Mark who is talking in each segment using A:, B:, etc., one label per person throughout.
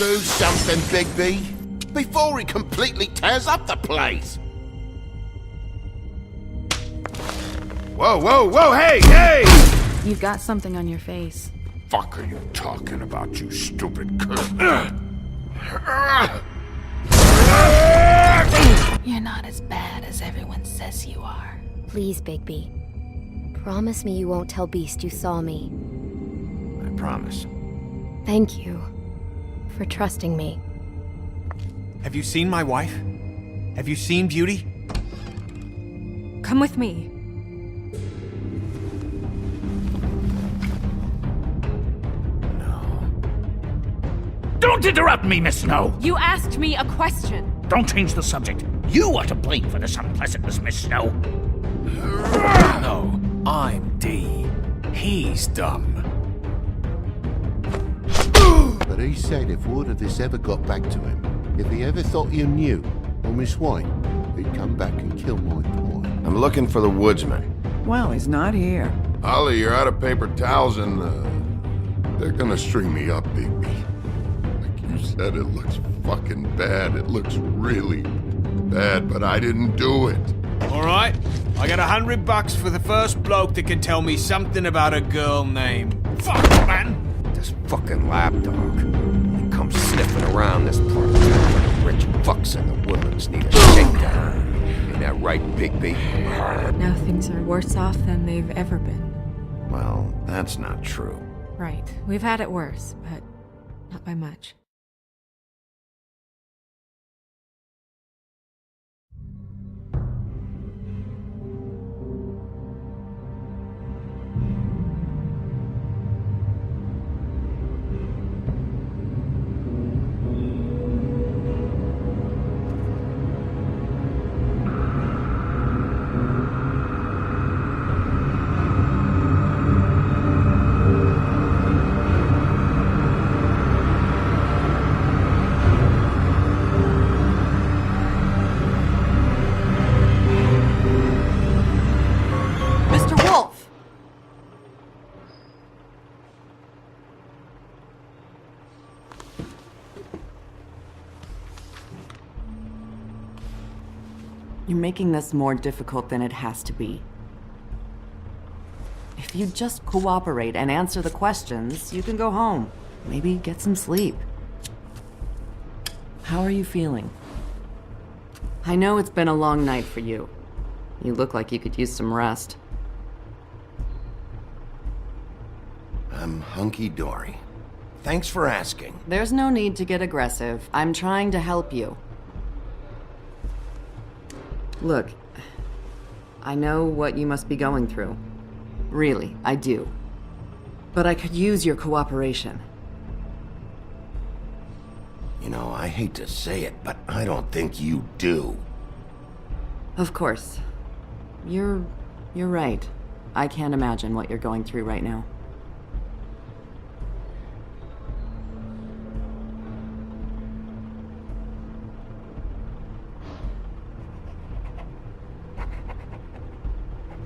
A: Do something, Bigby, before he completely tears up the place.
B: Whoa, whoa, whoa, hey, hey!
C: You've got something on your face.
B: Fuck are you talking about, you stupid cunt?
C: You're not as bad as everyone says you are.
D: Please, Bigby. Promise me you won't tell Beast you saw me.
B: I promise.
D: Thank you for trusting me.
E: Have you seen my wife? Have you seen Beauty?
C: Come with me.
F: Don't interrupt me, Miss Snow!
C: You asked me a question.
F: Don't change the subject. You are to blame for this unpleasantness, Miss Snow.
E: No, I'm Dee. He's dumb.
A: But he said if word of this ever got back to him, if he ever thought you knew, or Miss White, he'd come back and kill my boy.
B: I'm looking for the woodsman.
G: Well, he's not here.
B: Ollie, you're out of paper towels and, they're gonna string me up, Bigby. Like you said, it looks fucking bad. It looks really bad, but I didn't do it.
E: Alright, I got $100 for the first bloke that can tell me something about a girl named... Fuck, man!
H: This fucking lapdog. He comes sniffing around this part of town when the rich fucks in the woodlands need a shakedown. Ain't that right, Bigby?
C: Now things are worse off than they've ever been.
H: Well, that's not true.
C: Right. We've had it worse, but not by much.
G: You're making this more difficult than it has to be. If you just cooperate and answer the questions, you can go home. Maybe get some sleep. How are you feeling? I know it's been a long night for you. You look like you could use some rest.
H: I'm hunky-dory. Thanks for asking.
G: There's no need to get aggressive. I'm trying to help you. Look, I know what you must be going through. Really, I do. But I could use your cooperation.
H: You know, I hate to say it, but I don't think you do.
G: Of course. You're right. I can't imagine what you're going through right now.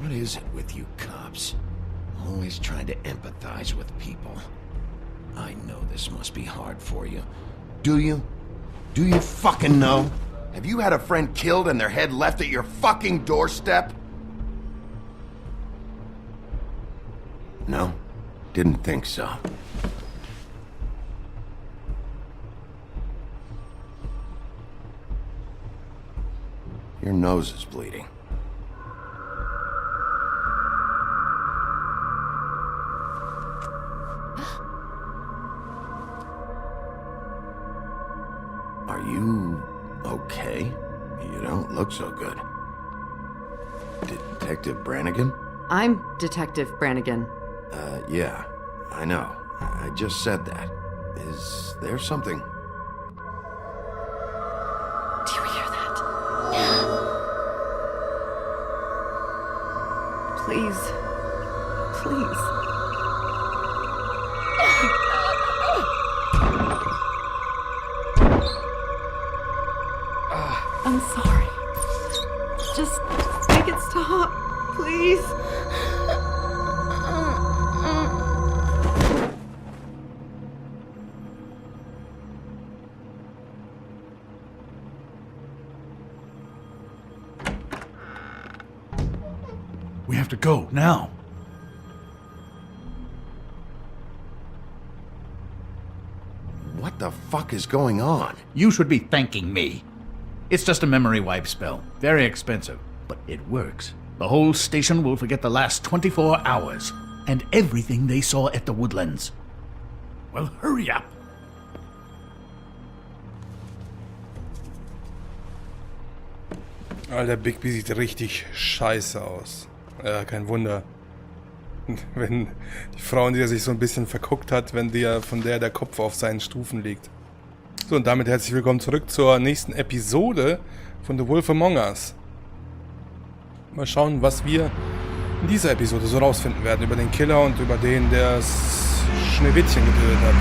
H: What is it with you cops? Always trying to empathize with people. I know this must be hard for you. Do you? Do you fucking know? Have you had a friend killed and their head left at your fucking doorstep? No? Didn't think so. Your nose is bleeding. Are you okay? You don't look so good. Detective Brannigan?
G: I'm Detective Brannigan.
H: Yeah, I know. I just said that. Is there something?
G: Do you hear that? Please. Please. I'm sorry. Just make it stop, please.
F: have to go, now.
H: What the fuck is going on?
F: You should be thanking me. It's just a memory wipe spell. Very expensive, but it works. The whole station will forget the last 24 hours and everything they saw at the Woodlands. Well, hurry up.
I: Alter, Bigby sieht richtig scheiße aus. Ja, kein Wunder. Wenn die Frau, in die er sich so ein bisschen verguckt hat, wenn von der Kopf auf seinen Stufen liegt. So, und damit herzlich willkommen zurück zur nächsten Episode von The Wolf Among Us. Mal schauen, was wir in dieser Episode so rausfinden werden über den Killer und über den, der das Schneewittchen getötet hat.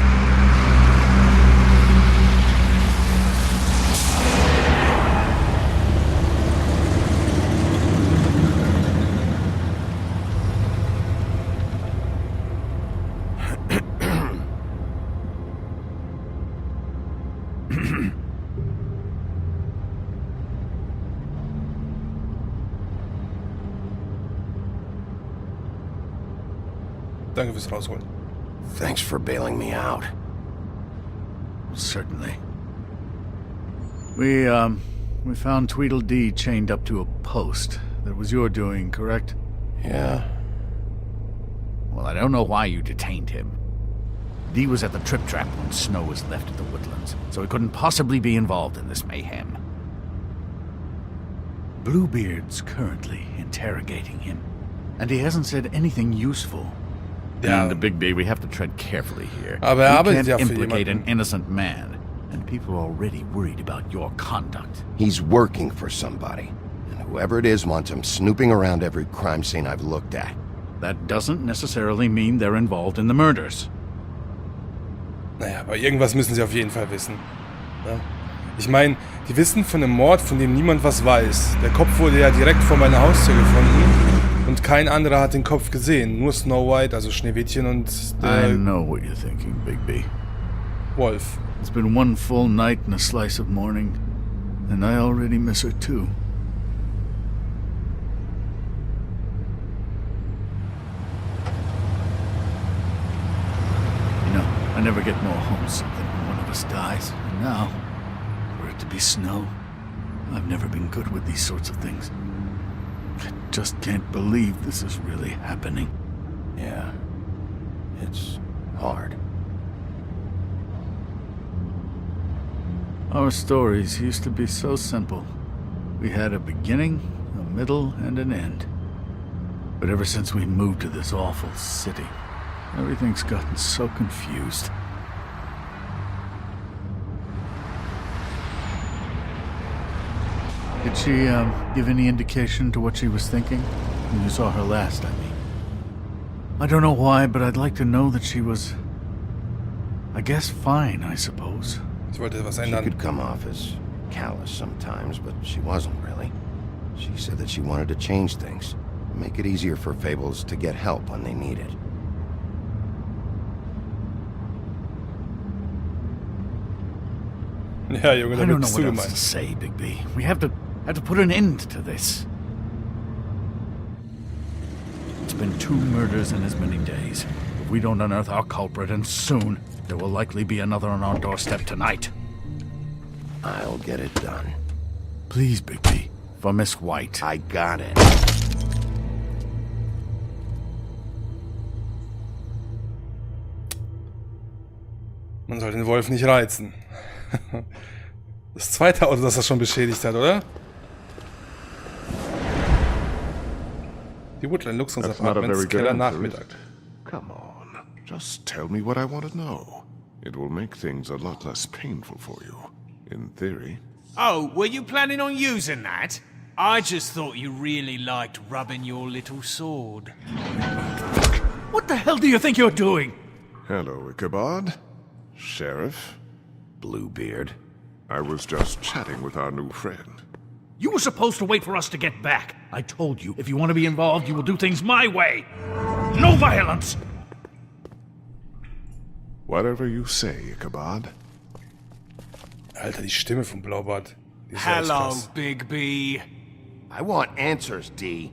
I: Danke fürs Rausholen.
H: Thanks for bailing me out.
F: Certainly. We found Tweedle Dee chained up to a post. That was your doing, correct?
H: Yeah.
F: Well, I don't know why you detained him. Dee was at the trip trap when Snow was left at the Woodlands, so he couldn't possibly be involved in this mayhem. Bluebeard's currently interrogating him, and he hasn't said anything useful.
I: Yeah.
F: And Big B, we have to tread carefully here.
I: Aber
F: we
I: arbeitet ja
F: can't
I: für
F: implicate an
I: jemanden.
F: innocent man, and people are already worried about your conduct.
H: He's working for somebody. And whoever it is wants him snooping around every crime scene I've looked at.
F: That doesn't necessarily mean they're involved in the murders.
I: Naja, aber irgendwas müssen sie auf jeden Fall wissen. Ja? Ich meine, die wissen von einem Mord, von dem niemand was weiß. Der Kopf wurde ja direkt vor meiner Haustür gefunden. Und kein anderer hat den Kopf gesehen. Nur Snow White, also Schneewittchen und der
F: I know what you're thinking, Big B.
I: Wolf.
F: It's been one full night and a slice of morning, and I already miss her too. You know, I never get more homesick than when one of us dies. And now, for it to be Snow, I've never been good with these sorts of things. I just can't believe this is really happening.
H: Yeah. It's hard.
F: Our stories used to be so simple. We had a beginning, a middle, and an end. But ever since we moved to this awful city, everything's gotten so confused. Did she, give any indication to what she was thinking? When you saw her last, I mean. I don't know why, but I'd like to know that she was, I guess, fine, I suppose.
I: Ich wollte was
H: She
I: ändern.
H: could come off as callous sometimes, but she wasn't really. She said that she wanted to change things, make it easier for Fables to get help when they need it.
I: Ja, Junge,
F: I
I: da
F: don't know
I: bist
F: what
I: du
F: else to
I: gemeint.
F: say, Big B. We have to put an end to this. It's been 2 murders in as many days. If we don't unearth our culprit, and soon, there will likely be another on our doorstep tonight.
H: I'll get it done.
F: Please, Big B. For Miss White.
H: I got it.
I: Man soll den Wolf nicht reizen. Das zweite Auto, das er schon beschädigt hat, oder? Die Woodland Luxus Apartments, Keller Nachmittag.
J: Come on, just tell me what I want to know. It will make things a lot less painful for you, in theory.
E: Oh, were you planning on using that? I just thought you really liked rubbing your little sword.
F: What the hell do you think you're doing?
J: Hello, Ichabod. Sheriff.
H: Bluebeard.
J: I was just chatting with our new friend.
F: You were supposed to wait for us to get back. I told you, if you want to be involved, you will do things my way. No violence!
J: Whatever you say, Ichabod.
I: Alter, die Stimme vom Blaubart. Die ist echt
E: Hello,
I: krass.
E: Big B.
H: I want answers, Dee.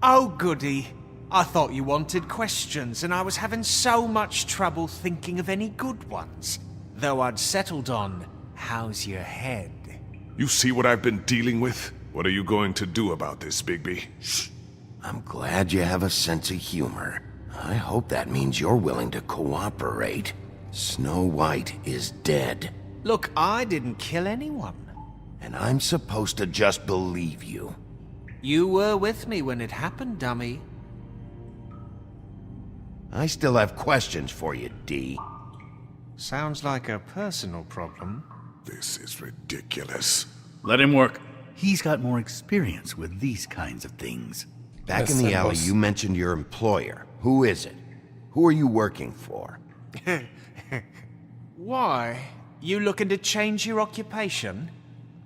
E: Oh, goody. I thought you wanted questions, and I was having so much trouble thinking of any good ones. Though I'd settled on, how's your head?
J: You see what I've been dealing with? What are you going to do about this, Bigby?
H: I'm glad you have a sense of humor. I hope that means you're willing to cooperate. Snow White is dead.
E: Look, I didn't kill anyone.
H: And I'm supposed to just believe you.
E: You were with me when it happened, dummy.
H: I still have questions for you, Dee.
E: Sounds like a personal problem.
J: This is ridiculous.
F: Let him work. He's got more experience with these kinds of things.
H: Back in the alley, you mentioned your employer. Who is it? Who are you working for?
E: Why? You looking to change your occupation?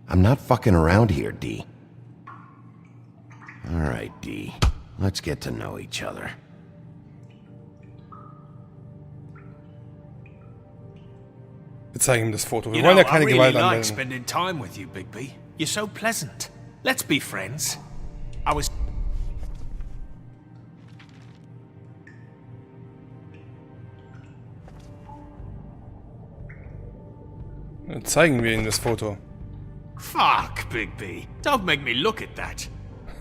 H: I'm not fucking around here, Dee. All right, Dee. Let's get to know each other.
I: Wir zeigen ihm das Foto. Wir
E: You
I: wollen
E: know,
I: ja keine
E: I really
I: Gewalt
E: like
I: anwenden.
E: spending time with you, Bigby. You're so pleasant. Let's be friends. I was...
I: Zeigen wir ihm das Foto.
E: Fuck, Bigby. Don't make me look at that.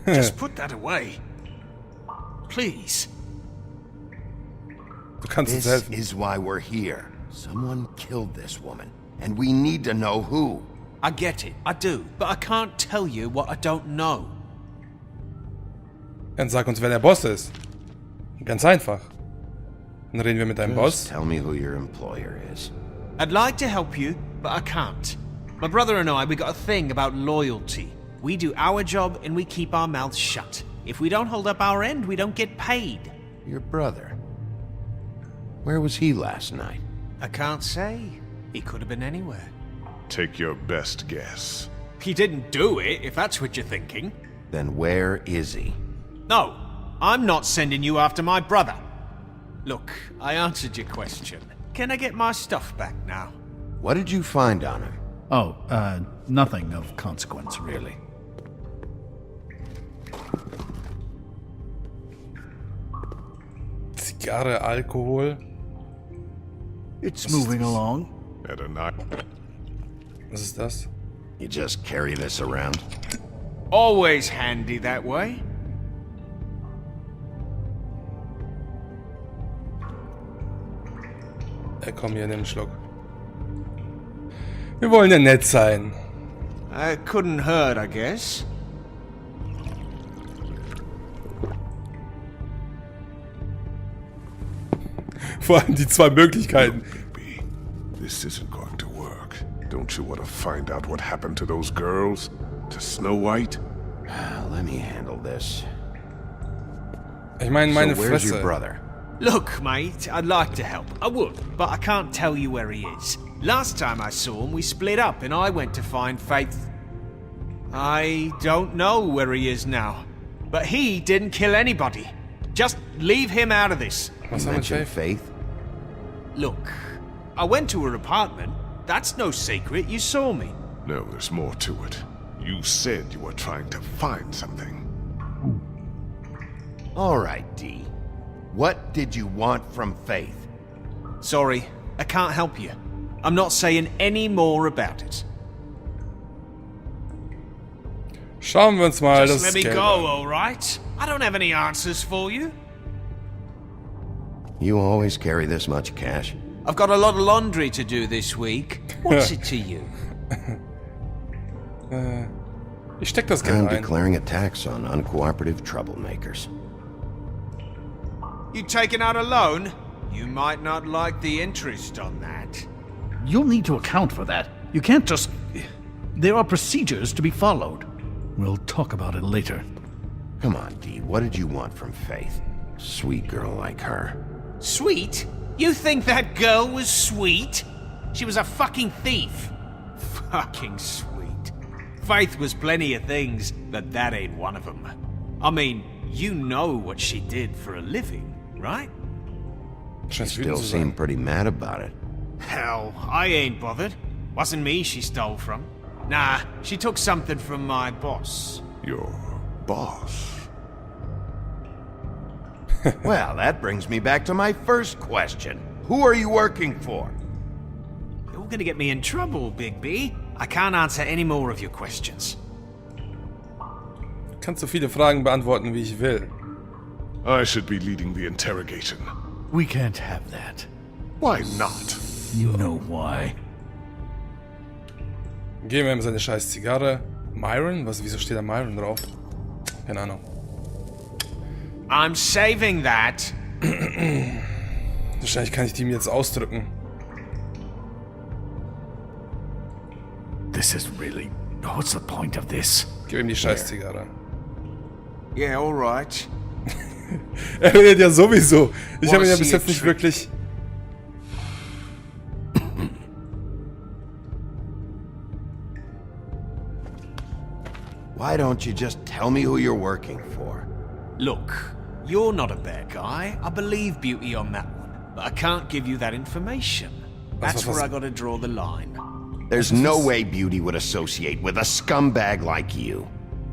E: Just put that away. Please.
I: Du kannst uns
H: This
I: helfen.
H: is why we're here. Someone killed this woman, and we need to know who.
E: I get it, I do, but I can't tell you what I don't know.
I: Dann sag uns, wer der Boss ist. Ganz einfach. Dann reden wir mit deinem
H: Just
I: Boss.
H: tell me who your employer is.
E: I'd like to help you, but I can't. My brother and I, we got a thing about loyalty. We do our job and we keep our mouths shut. If we don't hold up our end, we don't get paid.
H: Your brother. Where was he last night?
E: I can't say. He could have been anywhere.
J: Take your best guess.
E: He didn't do it, if that's what you're thinking.
H: Then where is he?
E: No, I'm not sending you after my brother. Look, I answered your question. Can I get my stuff back now?
H: What did you find on him?
F: Oh, nothing of consequence, really.
I: Zigarre, Alkohol.
F: It's moving along.
J: At a night.
I: Was ist das?
H: You just carry this around?
E: Always handy that way.
I: Komm hier, nimm einen Schluck. Wir wollen ja nett sein.
E: Couldn't hurt, I guess.
I: Vor allem die zwei Möglichkeiten.
J: Baby, this isn't going to work. Don't you want to find out what happened to those girls? To Snow White?
H: Let me handle this.
I: Ich meine, meine
H: So where's your
I: Fresse.
H: brother?
E: Look, mate, I'd like to help. I would, but I can't tell you where he is. Last time I saw him, we split up and I went to find Faith. I don't know where he is now. But he didn't kill anybody. Just leave him out of this.
I: Was
H: You
I: haben wir
H: mentioned
I: Faith?
H: Faith?
E: Look, I went to her apartment. That's no secret, you saw me.
J: No, there's more to it. You said you were trying to find something.
H: All right, Dee. What did you want from Faith?
E: Sorry, I can't help you. I'm not saying any more about it.
I: Schauen wir uns mal
E: Just
I: das
E: let me
I: Geld
E: go,
I: an.
E: alright? I don't have any answers for you.
H: You always carry this much cash?
E: I've got a lot of laundry to do this week. What's it to you?
I: Ich steck das
H: I'm
I: Geld ein.
H: declaring a tax on uncooperative troublemakers.
E: You taking out a loan? You might not like the interest on that.
F: You'll need to account for that. You can't just... There are procedures to be followed. We'll talk about it later.
H: Come on, Dee. What did you want from Faith? Sweet girl like her.
E: Sweet? You think that girl was sweet? She was a fucking thief. Fucking sweet. Faith was plenty of things, but that ain't one of them. I mean, you know what she did for a living, right?
H: She
I: Scheint wütend
H: still
I: zu sein.
H: seemed pretty mad about it.
E: Hell, I ain't bothered. Wasn't me she stole from. Nah, she took something from my boss.
J: Your boss?
H: Well, that brings me back to my first question. Who are you working for?
E: You're gonna get me in trouble, Big B. I can't answer any more of your questions.
I: Ich kann so viele Fragen beantworten, wie ich will.
J: I should be leading the interrogation.
F: We can't have that.
J: Why not?
F: You know why.
I: Geben wir ihm seine scheiß Zigarre. Myron? Wieso steht da Myron drauf? Keine Ahnung.
E: I'm saving that.
I: Wahrscheinlich kann ich die mir jetzt ausdrücken.
F: This is really... What's the point of this?
I: Gib ihm die scheiß Zigarre.
E: Yeah, all right.
I: Er redet ja sowieso. Ich habe ihn ja bis jetzt nicht wirklich...
H: Why don't you just tell me who you're working for?
E: Look, you're not a bad guy. I believe Beauty on that one. But I can't give you that information. That's where I gotta draw the line.
H: There's no way Beauty would associate with a scumbag like you.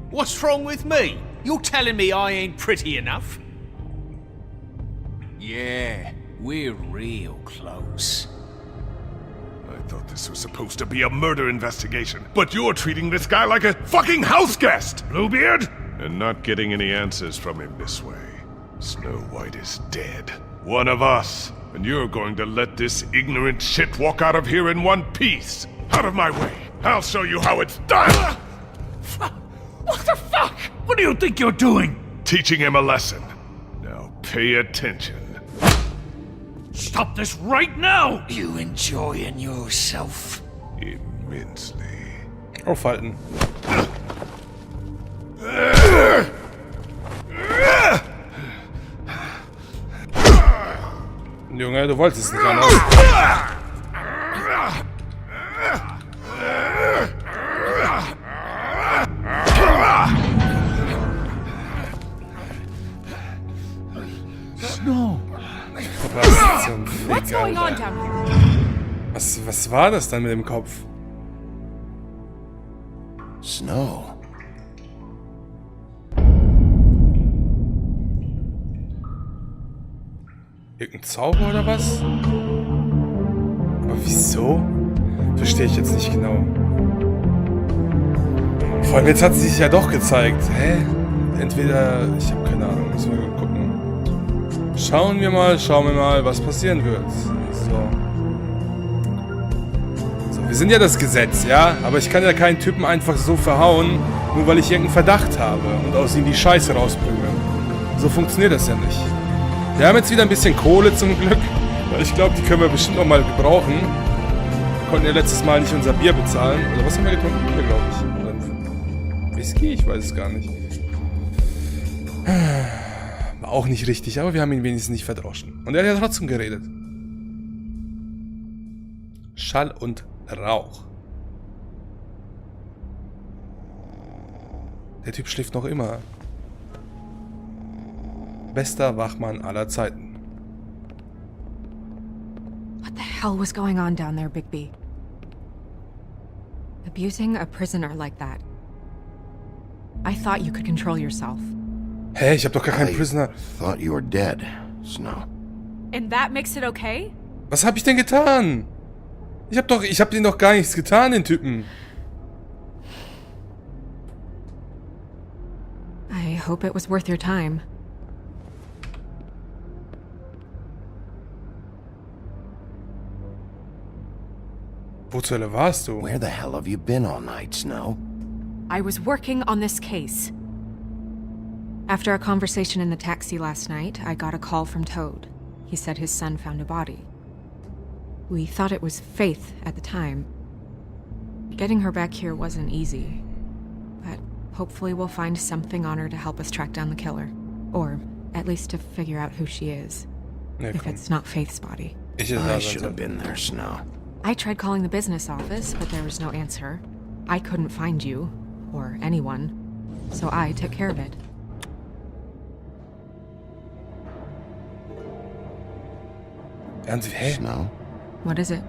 E: What's wrong with me? You're telling me I ain't pretty enough? Yeah, we're real close.
J: I thought this was supposed to be a murder investigation, but you're treating this guy like a fucking house guest, Bluebeard! And not getting any answers from him this way. Snow White is dead. One of us. And you're going to let this ignorant shit walk out of here in one piece. Out of my way. I'll show you how it's done!
F: What the fuck? What do you think you're doing?
J: Teaching him a lesson. Now pay attention.
F: Stop this right now!
E: You enjoying yourself?
J: Immensely.
I: Aufhalten. Junge, du wolltest nicht anders.
F: Snow!
I: Was zum Fick,
C: What's going on
I: Alter.
C: down here?
I: Was war das dann mit dem Kopf?
H: Snow.
I: Irgendein Zauber oder was? Aber wieso? Verstehe ich jetzt nicht genau. Vor allem jetzt hat sie sich ja doch gezeigt. Hä? Entweder... Ich habe keine Ahnung. Müssen wir gucken. Schauen wir mal, was passieren wird. So, wir sind ja das Gesetz, ja? Aber ich kann ja keinen Typen einfach so verhauen, nur weil ich irgendeinen Verdacht habe und aus ihm die Scheiße rausbringe. So funktioniert das ja nicht. Wir haben jetzt wieder ein bisschen Kohle zum Glück, weil ich glaube, die können wir bestimmt noch mal gebrauchen. Wir konnten ja letztes Mal nicht unser Bier bezahlen. Oder was haben wir getrunken? Bier, glaube ich. Oder Whisky? Ich weiß es gar nicht. War auch nicht richtig, aber wir haben ihn wenigstens nicht verdroschen. Und er hat ja trotzdem geredet. Schall und Rauch. Der Typ schläft noch immer. Bester Wachmann aller Zeiten.
C: What the hell was going on down there, Big B? Abusing a prisoner like that. I thought you could control yourself.
I: Hä, ich hab doch gar keinen Prisoner.
H: Thought you were dead, Snow.
C: And that makes it okay?
I: Was hab ich denn getan? Ich hab denen doch gar nichts getan, den Typen.
C: I hope it was worth your time.
I: Wo zur Hölle warst du?
H: Where the hell have you been all night, Snow?
C: I was working on this case. After a conversation in the taxi last night, I got a call from Toad. He said his son found a body. We thought it was Faith at the time. Getting her back here wasn't easy. But hopefully we'll find something on her to help us track down the killer. Or at least to figure out who she is.
I: Ja,
C: if it's not Faith's body.
H: I should have been there, Snow.
C: I tried calling the business office, but there was no answer. I couldn't find you, or anyone, so I took care of it.
I: Hä?
H: Snow?
C: What is it?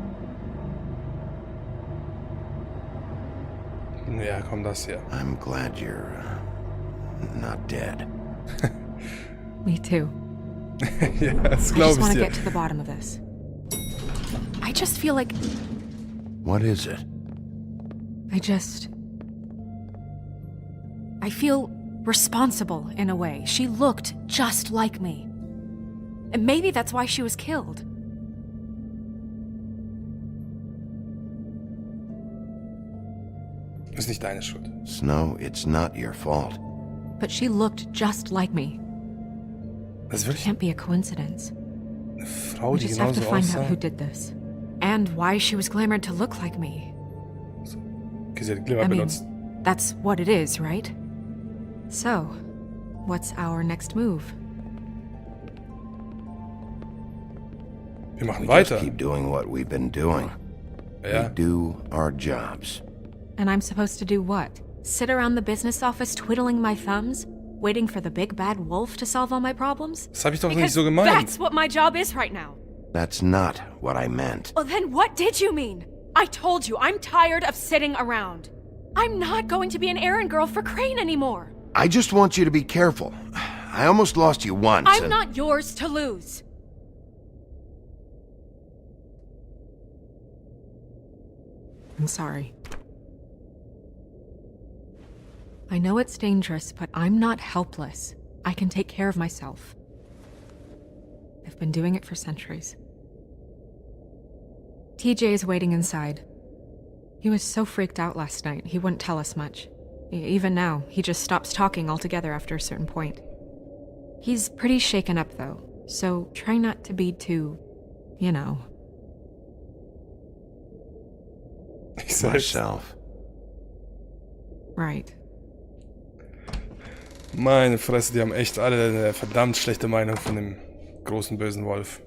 I: Ja, komm, das hier.
H: I'm glad you're not dead.
C: Me too.
I: Ja, das
C: I
I: glaube
C: just
I: ich
C: want to
I: dir.
C: get to the bottom of this. I just feel like
A: What is it?
C: I feel responsible in a way. She looked just like me. And maybe that's why she was killed.
I: Ist nicht deine Schuld.
H: Snow, it's not your fault.
C: But she looked just like me.
I: Das ist wirklich
C: Can't be a coincidence.
I: eine Frau,
C: We
I: die
C: just have to
I: genauso
C: find out
I: aussah.
C: who did this. And why she was glamored to look like me.
I: Okay, sie hat Glimmer
C: I mean,
I: benutzt.
C: that's what it is, right? So, what's our next move?
I: Wir machen
H: We
I: weiter.
H: just keep doing what we've been doing.
I: Ja.
H: We do our jobs.
C: And I'm supposed to do what? Sit around the business office twiddling my thumbs? Waiting for the big bad wolf to solve all my problems?
I: Das habe ich doch nicht
C: Because
I: so gemeint.
C: that's what my job is right now.
H: That's not what I meant.
C: Well, then what did you mean? I told you, I'm tired of sitting around. I'm not going to be an errand girl for Crane anymore.
H: I just want you to be careful. I almost lost you once.
C: I'm
H: and-
C: not yours to lose. I'm sorry. I know it's dangerous, but I'm not helpless. I can take care of myself. I've been doing it for centuries. TJ is waiting inside. He was so freaked out last night, he wouldn't tell us much. Even now, he just stops talking altogether after a certain point. He's pretty shaken up, though, so try not to be too, you know.
I: Ich selbst.
H: Myself.
C: Right.
I: Meine Fresse, die haben echt alle eine verdammt schlechte Meinung von dem großen bösen Wolf.